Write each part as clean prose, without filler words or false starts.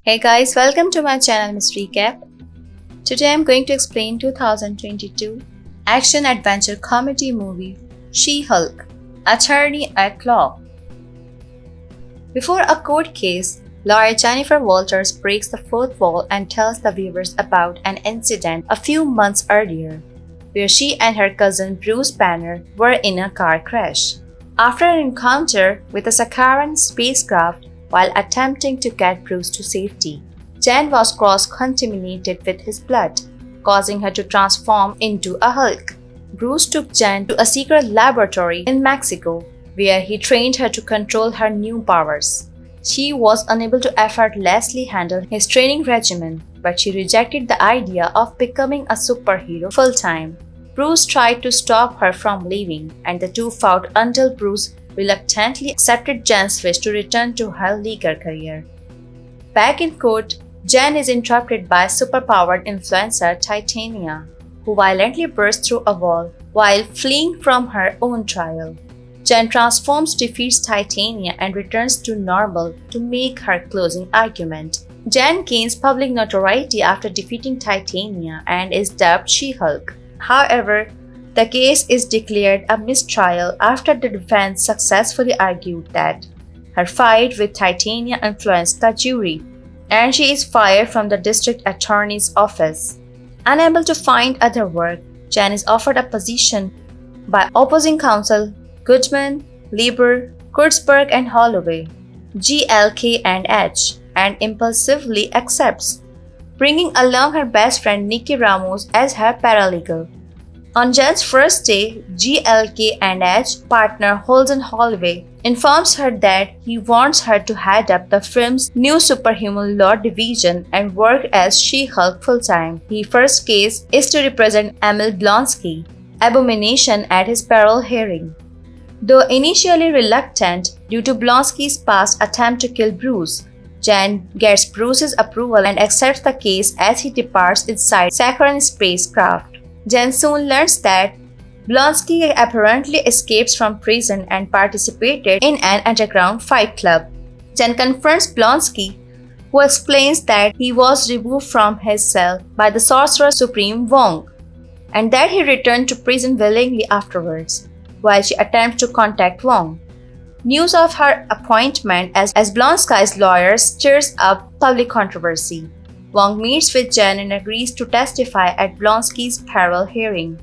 Hey guys, welcome to my channel Miss Recap. Today I'm going to explain 2022 action-adventure comedy movie She-Hulk, Attorney at Law. Before a court case, lawyer Jennifer Walters breaks the fourth wall and tells the viewers about an incident a few months earlier, where she and her cousin Bruce Banner were in a car crash. After an encounter with a Sakaran spacecraft while attempting to get Bruce to safety, Jen was cross-contaminated with his blood, causing her to transform into a Hulk. Bruce took Jen to a secret laboratory in Mexico, where he trained her to control her new powers. She was unable to effortlessly handle his training regimen, but she rejected the idea of becoming a superhero full-time. Bruce tried to stop her from leaving, and the two fought until Bruce reluctantly accepted Jen's wish to return to her legal career. Back in court, Jen is interrupted by superpowered influencer Titania, who violently bursts through a wall while fleeing from her own trial. Jen transforms, defeats Titania, and returns to normal to make her closing argument. Jen gains public notoriety after defeating Titania and is dubbed She-Hulk. However, the case is declared a mistrial after the defense successfully argued that her fight with Titania influenced the jury, and she is fired from the district attorney's office. Unable to find other work, Jen is offered a position by opposing counsel Goodman, Lieber, Kurtzberg and Holloway, GLK and H, and impulsively accepts, bringing along her best friend Nikki Ramos as her paralegal. On Jen's first day, GLK and H partner Holden Holloway informs her that he wants her to head up the film's new Superhuman law division and work as She-Hulk full-time. His first case is to represent Emil Blonsky, Abomination, at his parole hearing. Though initially reluctant due to Blonsky's past attempt to kill Bruce, Jen gets Bruce's approval and accepts the case as he departs inside Sakaran's spacecraft. Jen soon learns that Blonsky apparently escapes from prison and participated in an underground fight club. Jen confronts Blonsky, who explains that he was removed from his cell by the Sorcerer Supreme Wong, and that he returned to prison willingly afterwards, while she attempts to contact Wong. News of her appointment as Blonsky's lawyer stirs up public controversy. Wong meets with Jen and agrees to testify at Blonsky's parole hearing,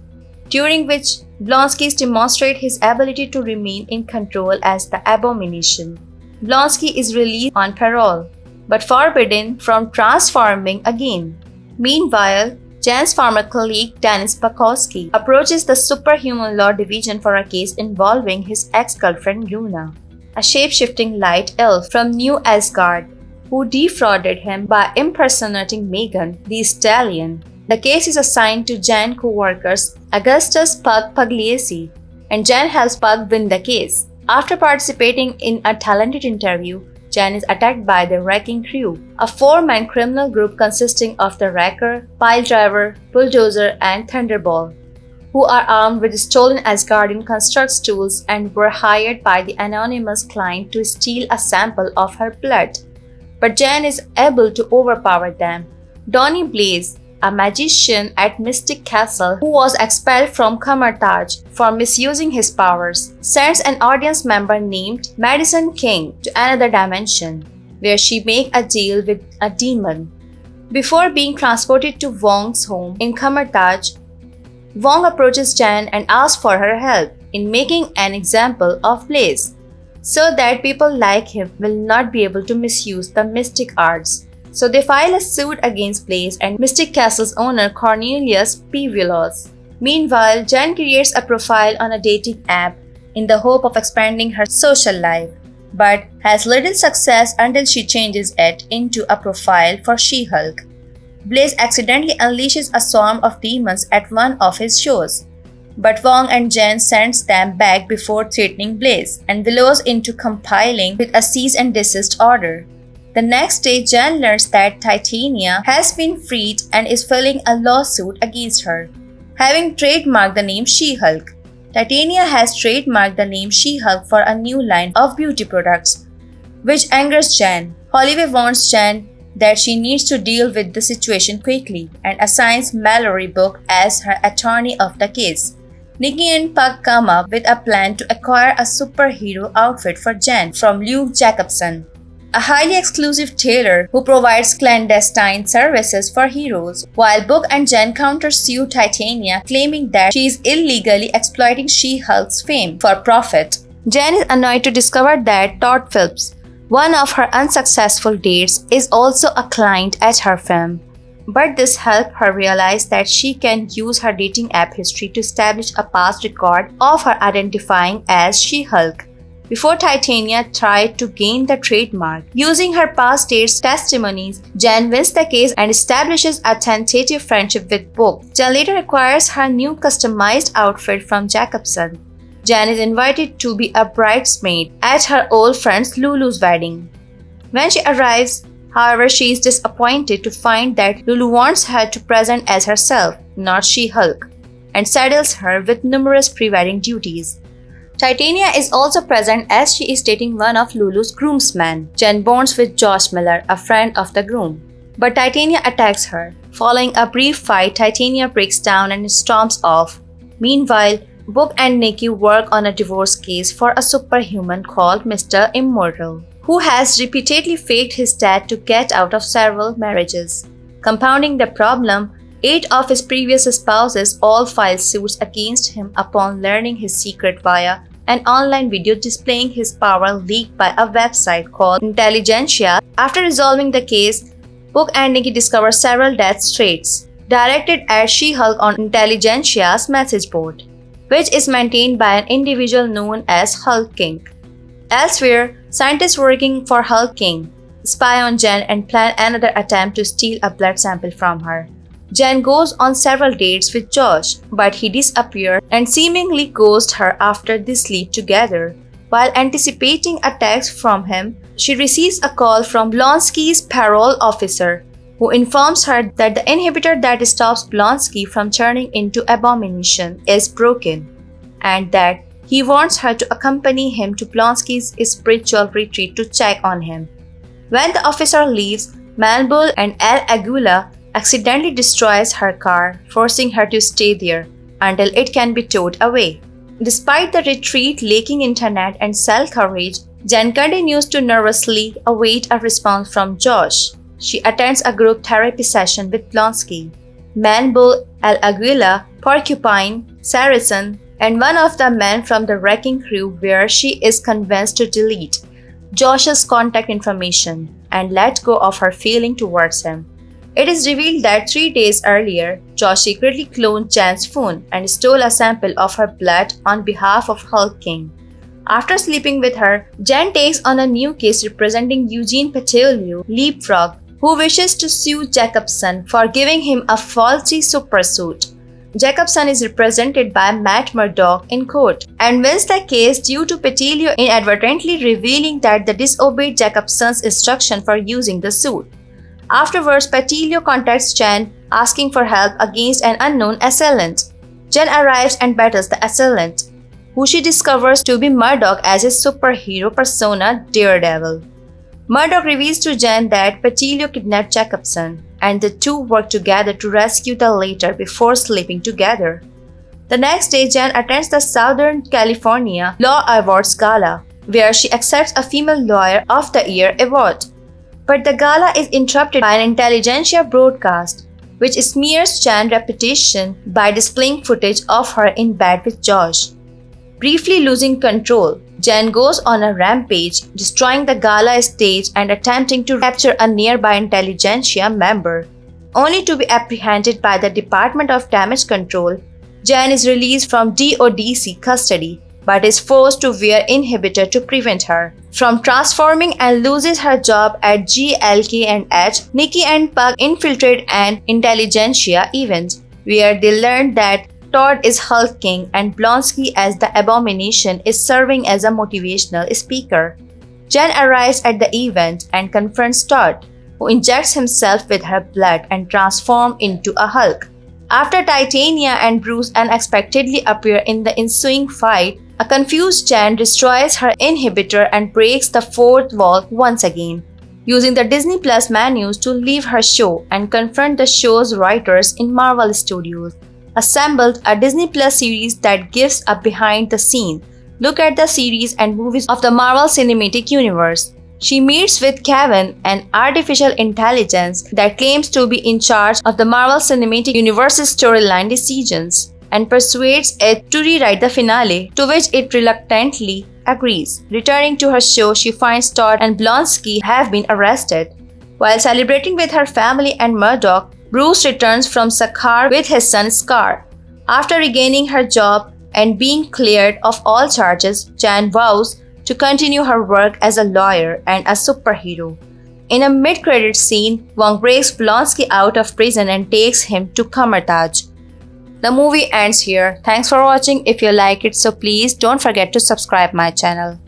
during which Blonsky demonstrates his ability to remain in control as the Abomination. Blonsky is released on parole, but forbidden from transforming again. Meanwhile, Jen's former colleague Dennis Pakowski approaches the Superhuman Law Division for a case involving his ex-girlfriend Luna, a shape-shifting light elf from New Asgard, who defrauded him by impersonating Megan the Stallion. The case is assigned to Jen co-workers Augustus Pug Pugliese, and Jen helps Pug win the case. After participating in a talented interview, Jen is attacked by the Wrecking Crew, a four-man criminal group consisting of the Wrecker, Piledriver, Bulldozer, and Thunderball, who are armed with stolen Asgardian construct tools and were hired by the anonymous client to steal a sample of her blood. But Jen is able to overpower them. Donny Blaze, a magician at Mystic Castle who was expelled from Kamartaj for misusing his powers, sends an audience member named Madison King to another dimension, where she makes a deal with a demon. Before being transported to Wong's home in Kamartaj, Wong approaches Jen and asks for her help in making an example of Blaze, so that people like him will not be able to misuse the mystic arts. So they file a suit against Blaze and Mystic Castle's owner Cornelius P. Willows. Meanwhile, Jen creates a profile on a dating app in the hope of expanding her social life, but has little success until she changes it into a profile for She-Hulk. Blaze accidentally unleashes a swarm of demons at one of his shows, but Wong and Jen sends them back before threatening Blaze and Willows into compiling with a cease and desist order. The next day, Jen learns that Titania has been freed and is filing a lawsuit against her, having trademarked the name She-Hulk. Titania has trademarked the name She-Hulk for a new line of beauty products, which angers Jen. Holloway wants Jen that she needs to deal with the situation quickly and assigns Mallory Book as her attorney of the case. Nikki and Puck come up with a plan to acquire a superhero outfit for Jen from Luke Jacobson, a highly exclusive tailor who provides clandestine services for heroes, while Book and Jen countersue Titania, claiming that she is illegally exploiting She-Hulk's fame for profit. Jen is annoyed to discover that Todd Phillips, one of her unsuccessful dates, is also a client at her firm. But this helps her realize that she can use her dating app history to establish a past record of her identifying as She-Hulk. Before Titania tried to gain the trademark, using her past dates' testimonies, Jen wins the case and establishes a tentative friendship with Book. Jen later acquires her new customized outfit from Jacobson. Jen is invited to be a bridesmaid at her old friend Lulu's wedding. When she arrives, however, she is disappointed to find that Lulu wants her to present as herself, not She-Hulk, and saddles her with numerous pre-wedding duties. Titania is also present as she is dating one of Lulu's groomsmen. Jen bonds with Josh Miller, a friend of the groom. But Titania attacks her. Following a brief fight, Titania breaks down and storms off. Meanwhile, Book and Nikki work on a divorce case for a superhuman called Mr. Immortal, who has repeatedly faked his death to get out of several marriages. Compounding the problem, 8 of his previous spouses all filed suits against him upon learning his secret via an online video displaying his power leaked by a website called Intelligentia. After resolving the case, Book and Nikki discover several death threats directed at She-Hulk on Intelligentia's message board, which is maintained by an individual known as Hulk King. Elsewhere, scientists working for Hulk King spy on Jen and plan another attempt to steal a blood sample from her. Jen goes on several dates with Josh, but he disappears and seemingly ghosts her after they sleep together. While anticipating attacks from him, she receives a call from Blonsky's parole officer, who informs her that the inhibitor that stops Blonsky from turning into Abomination is broken, and that he wants her to accompany him to Blonsky's spiritual retreat to check on him. When the officer leaves, Manbull and El Aguila accidentally destroys her car, forcing her to stay there until it can be towed away. Despite the retreat lacking internet and cell coverage, Jen continues to nervously await a response from Josh. She attends a group therapy session with Blonsky, Manbull, El Aguila, Porcupine, Saracen, and one of the men from the wrecking crew, where she is convinced to delete Josh's contact information and let go of her feeling towards him. It is revealed that 3 days earlier, Josh secretly cloned Jen's phone and stole a sample of her blood on behalf of Hulk King. After sleeping with her, Jen takes on a new case representing Eugene Petilio, Leapfrog, who wishes to sue Jacobson for giving him a faulty supersuit. Jacobson is represented by Matt Murdock in court and wins the case due to Petilio inadvertently revealing that they disobeyed Jacobson's instruction for using the suit. Afterwards, Petilio contacts Jen, asking for help against an unknown assailant. Jen arrives and battles the assailant, who she discovers to be Murdock as his superhero persona, DareDevil. Murdock reveals to Jen that Petilio kidnapped Jacobson, and the two work together to rescue the latter before sleeping together. The next day, Jen attends the Southern California Law Awards Gala, where she accepts a Female Lawyer of the Year award. But the gala is interrupted by an Intelligentia broadcast, which smears Jen's reputation by displaying footage of her in bed with Josh. Briefly losing control, Jen goes on a rampage, destroying the gala stage and attempting to capture a nearby Intelligentia member. Only to be apprehended by the Department of Damage Control, Jen is released from DODC custody, but is forced to wear inhibitor to prevent her from transforming and loses her job at GLK&H. Nikki and Puck infiltrate an Intelligentia event, where they learn that Todd is Hulk King and Blonsky as the Abomination is serving as a motivational speaker. Jen arrives at the event and confronts Todd, who injects himself with her blood and transforms into a Hulk. After Titania and Bruce unexpectedly appear in the ensuing fight, a confused Jen destroys her inhibitor and breaks the fourth wall once again. using the Disney Plus menus to leave her show and confront the show's writers in Marvel Studios, assembled a Disney Plus series that gives a behind-the-scenes look at the series and movies of the Marvel Cinematic Universe. She meets with Kevin, an artificial intelligence that claims to be in charge of the Marvel Cinematic Universe's storyline decisions, and persuades it to rewrite the finale, to which it reluctantly agrees. Returning to her show, she finds Todd and Blonsky have been arrested. While celebrating with her family and Murdoch, Bruce returns from Sakaar with his son Scar. After regaining her job and being cleared of all charges, Jan vows to continue her work as a lawyer and a superhero. In a mid-credits scene, Wong breaks Blonsky out of prison and takes him to Kamartaj. The movie ends here. Thanks for watching. If you like it, so please don't forget to subscribe my channel.